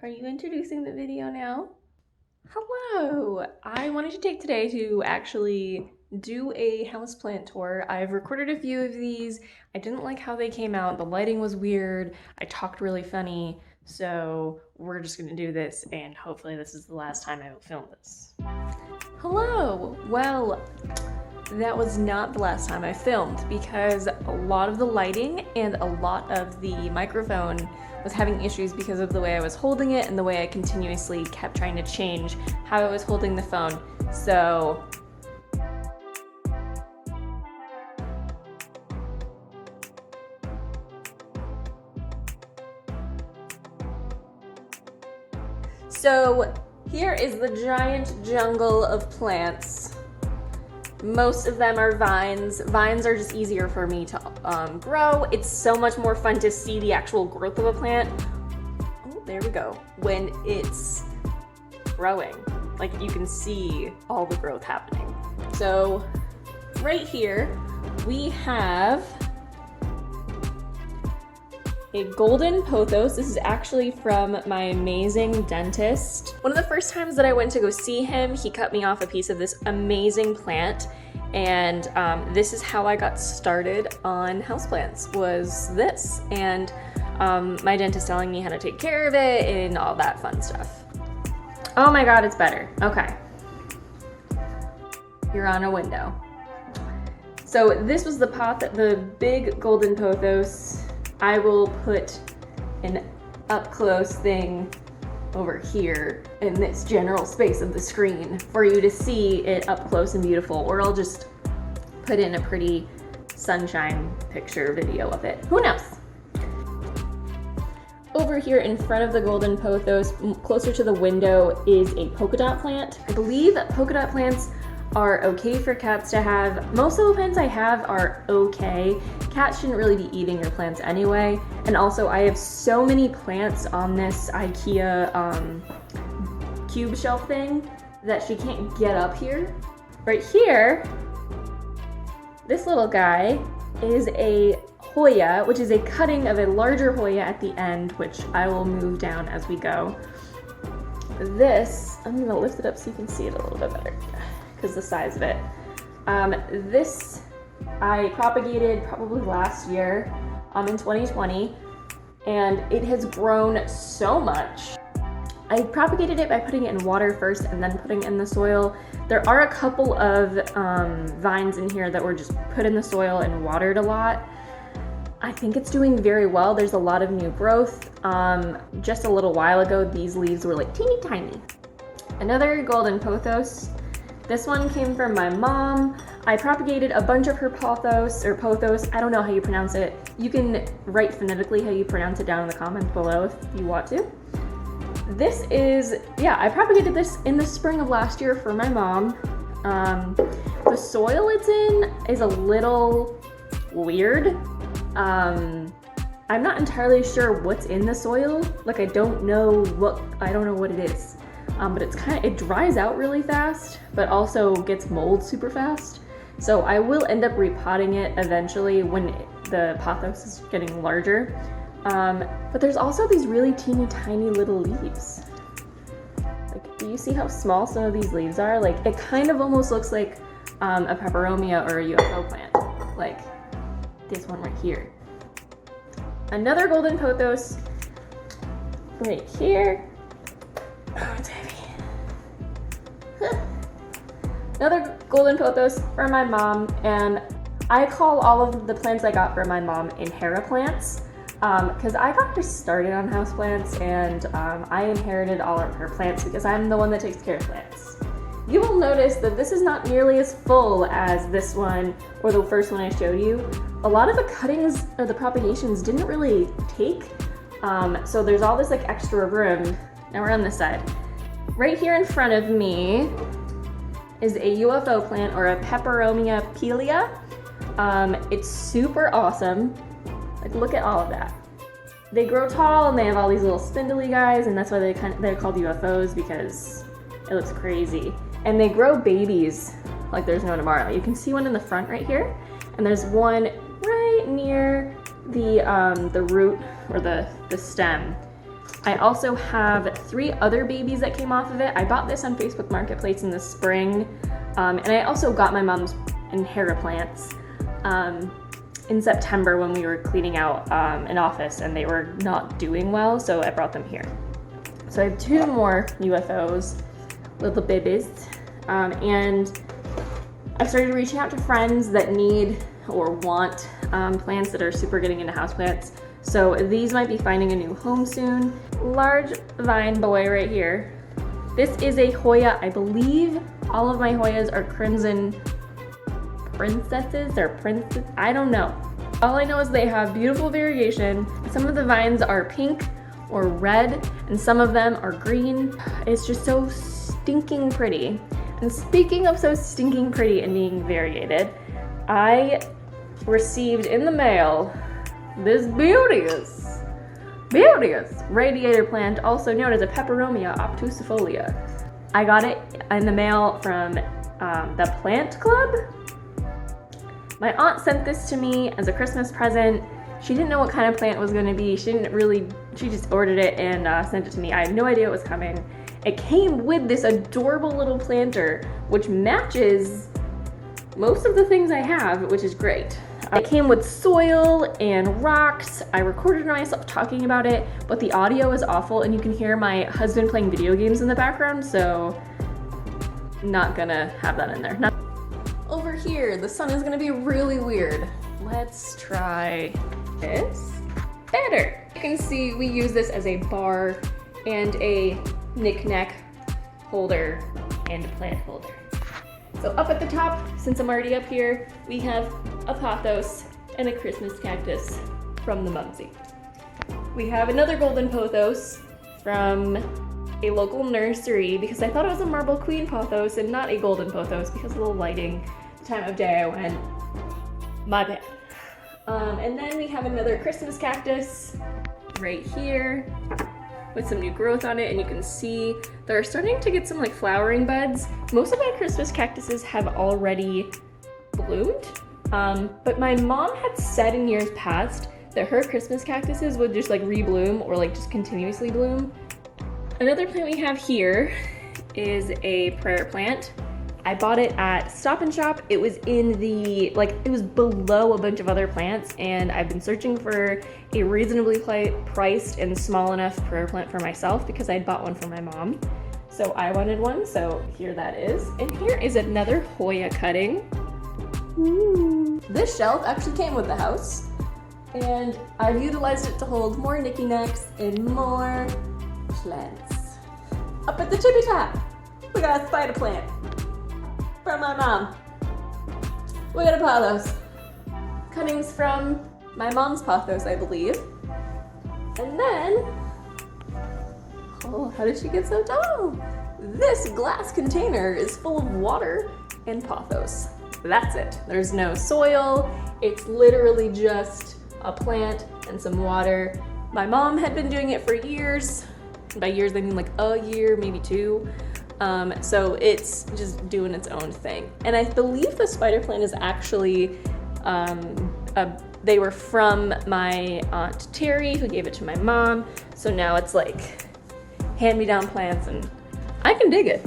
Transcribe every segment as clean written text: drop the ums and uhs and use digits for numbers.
Are you introducing the video now? Hello! I wanted to take today to actually do a houseplant tour. I've recorded a few of these. I didn't like how they came out. The lighting was weird. I talked really funny. So we're just gonna do this and hopefully this is the last time I will film this. Hello! Well, that was not the last time I filmed because a lot of the lighting and a lot of the microphone was having issues because of the way I was holding it and the way I continuously kept trying to change how I was holding the phone. So here is the giant jungle of plants. Most of them are vines. Vines are just easier for me to grow. It's so much more fun to see the actual growth of a plant. Oh, there we go. When it's growing, like you can see all the growth happening. So right here, we have a golden pothos. This is actually from my amazing dentist. One of the first times that I went to go see him, he cut me off a piece of this amazing plant, and this is how I got started on houseplants, was this, and my dentist telling me how to take care of it and all that fun stuff. Oh my god, it's better. Okay. You're on a window. So this was the pot, the big golden pothos. I will put an up-close thing over here in this general space of the screen for you to see it up close and beautiful, or I'll just put in a pretty sunshine picture video of it. Who knows? Over here in front of the golden pothos, closer to the window, is a polka dot plant. I believe that polka dot plants are okay for cats to have. Most of the plants I have are okay. Cats shouldn't really be eating your plants anyway. And also I have so many plants on this IKEA cube shelf thing that she can't get up here. Right here, this little guy is a Hoya, which is a cutting of a larger Hoya at the end, which I will move down as we go. This, I'm gonna lift it up so you can see it a little bit better, because the size of it. This I propagated probably last year in 2020, and it has grown so much. I propagated it by putting it in water first and then putting it in the soil. There are a couple of vines in here that were just put in the soil and watered a lot. I think it's doing very well. There's a lot of new growth. Just a little while ago, these leaves were like teeny tiny. Another golden pothos. This one came from my mom. I propagated a bunch of her pothos, I don't know how you pronounce it. You can write phonetically how you pronounce it down in the comments below if you want to. This is, yeah, I propagated this in the spring of last year for my mom. The soil it's in is a little weird. I'm not entirely sure what's in the soil. Like I don't know what it is. But it dries out really fast, but also gets mold super fast. So I will end up repotting it eventually when the pothos is getting larger. But there's also these really teeny tiny little leaves. Like, do you see how small some of these leaves are? Like, it kind of almost looks like a peperomia or a UFO plant. Like this one right here. Another golden pothos right here. Oh, it's heavy. Another golden pothos for my mom, and I call all of the plants I got for my mom Inhera plants, because I got her started on houseplants, and I inherited all of her plants because I'm the one that takes care of plants. You will notice that this is not nearly as full as this one or the first one I showed you. A lot of the cuttings or the propagations didn't really take, so there's all this like extra room. Now we're on this side. Right here in front of me is a UFO plant, or a Peperomia pilia. It's super awesome. Like, look at all of that. They grow tall and they have all these little spindly guys, and that's why they're called UFOs, because it looks crazy. And they grow babies like there's no tomorrow. You can see one in the front right here, and there's one right near the root or the stem. I also have 3 other babies that came off of it. I bought this on Facebook Marketplace in the spring, and I also got my mom's inheritor plants in September when we were cleaning out an office and they were not doing well, so I brought them here. So I have 2 more UFOs, little babies, and I've started reaching out to friends that need or want plants that are super getting into houseplants. So these might be finding a new home soon. Large vine boy right here. This is a Hoya. I believe all of my Hoyas are crimson princesses or princes. I don't know. All I know is they have beautiful variation. Some of the vines are pink or red, and some of them are green. It's just so stinking pretty. And speaking of so stinking pretty and being variegated, I received in the mail this beauteous radiator plant, also known as a Peperomia obtusifolia. I got it in the mail from the Plant Club. My aunt sent this to me as a Christmas present. She didn't know what kind of plant it was going to be. She just ordered it and sent it to me. I had no idea it was coming. It came with this adorable little planter, which matches most of the things I have, which is great. It came with soil and rocks. I recorded myself talking about it, but the audio is awful and you can hear my husband playing video games in the background, so not gonna have that in there. Over here, the sun is gonna be really weird. Let's try this. Better. You can see we use this as a bar and a knick-knack holder and a plant holder. So up at the top, since I'm already up here, we have a pothos and a Christmas cactus from the Mumsy. We have another golden pothos from a local nursery because I thought it was a marble queen pothos and not a golden pothos because of the lighting, the time of day I went. My bad. And then we have another Christmas cactus right here with some new growth on it, and you can see they're starting to get some like flowering buds. Most of my Christmas cactuses have already bloomed, but my mom had said in years past that her Christmas cactuses would just like rebloom or like just continuously bloom. Another plant we have here is a prayer plant. I bought it at Stop and Shop. It was in the, it was below a bunch of other plants, and I've been searching for a reasonably priced and small enough prayer plant for myself because I'd bought one for my mom. So I wanted one, so here that is. And here is another Hoya cutting. Ooh. This shelf actually came with the house, and I've utilized it to hold more knicky-knacks and more plants. Up at the tippy top, we got a spider plant from my mom. We got a pothos. Cuttings from my mom's pothos, I believe. And then, oh, how did she get so tall? This glass container is full of water and pothos. That's it. There's no soil. It's literally just a plant and some water. My mom had been doing it for years. By years, I mean like a year, maybe 2. So it's just doing its own thing. And I believe the spider plant is actually, they were from my Aunt Terry who gave it to my mom. So now it's like hand-me-down plants and I can dig it.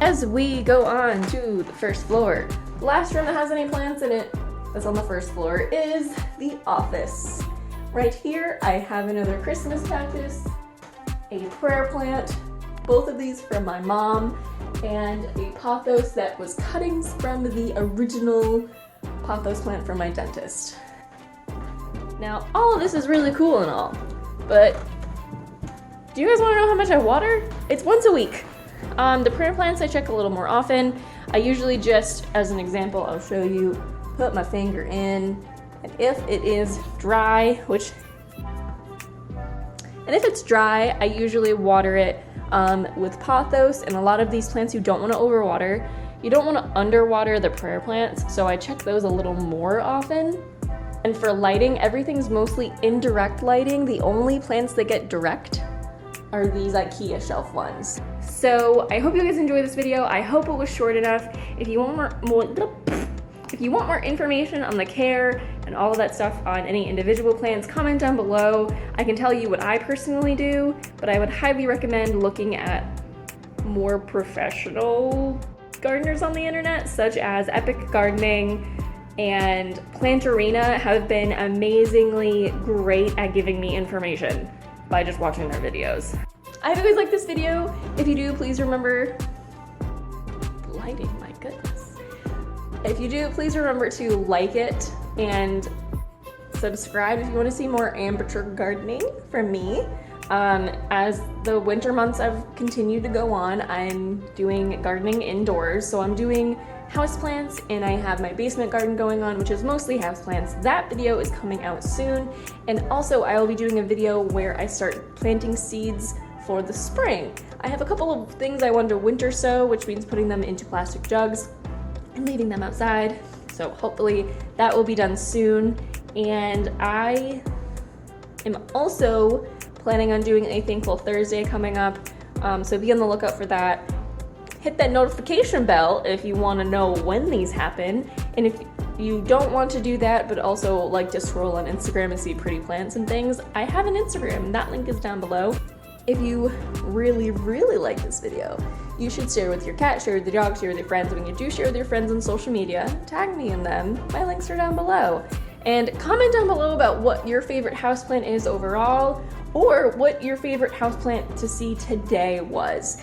As we go on to the first floor, the last room that has any plants in it that's on the first floor is the office. Right here, I have another Christmas cactus, a prayer plant, both of these from my mom, and a pothos that was cuttings from the original pothos plant from my dentist. Now, all of this is really cool and all, but do you guys want to know how much I water? It's once a week. The prayer plants I check a little more often. I usually just, as an example, I'll show you, put my finger in, and if it is dry, and if it's dry, I usually water it with pothos, and a lot of these plants you don't want to overwater. You don't want to underwater the prayer plants, so I check those a little more often. And for lighting, everything's mostly indirect lighting. The only plants that get direct are these IKEA shelf ones. So I hope you guys enjoyed this video. I hope it was short enough. If you want more information on the care, and all of that stuff on any individual plants, comment down below. I can tell you what I personally do, but I would highly recommend looking at more professional gardeners on the internet, such as Epic Gardening and Planterina have been amazingly great at giving me information by just watching their videos. I hope you guys like this video. If you do, please remember lighting, my goodness. If you do, please remember to like it and subscribe if you want to see more amateur gardening from me. As the winter months have continued to go on, I'm doing gardening indoors, so I'm doing houseplants, and I have my basement garden going on, which is mostly houseplants. That video is coming out soon, and also I will be doing a video where I start planting seeds for the spring. I have a couple of things I want to winter sow, which means putting them into plastic jugs and leaving them outside. So hopefully that will be done soon. And I am also planning on doing a Thankful Thursday coming up, so be on the lookout for that. Hit that notification bell if you want to know when these happen. And if you don't want to do that, but also like to scroll on Instagram and see pretty plants and things, I have an Instagram. That link is down below. If you really, really like this video, you should share with your cat, share with your dog, share with your friends. When you do share with your friends on social media, tag me in them. My links are down below. And comment down below about what your favorite houseplant is overall, or what your favorite houseplant to see today was.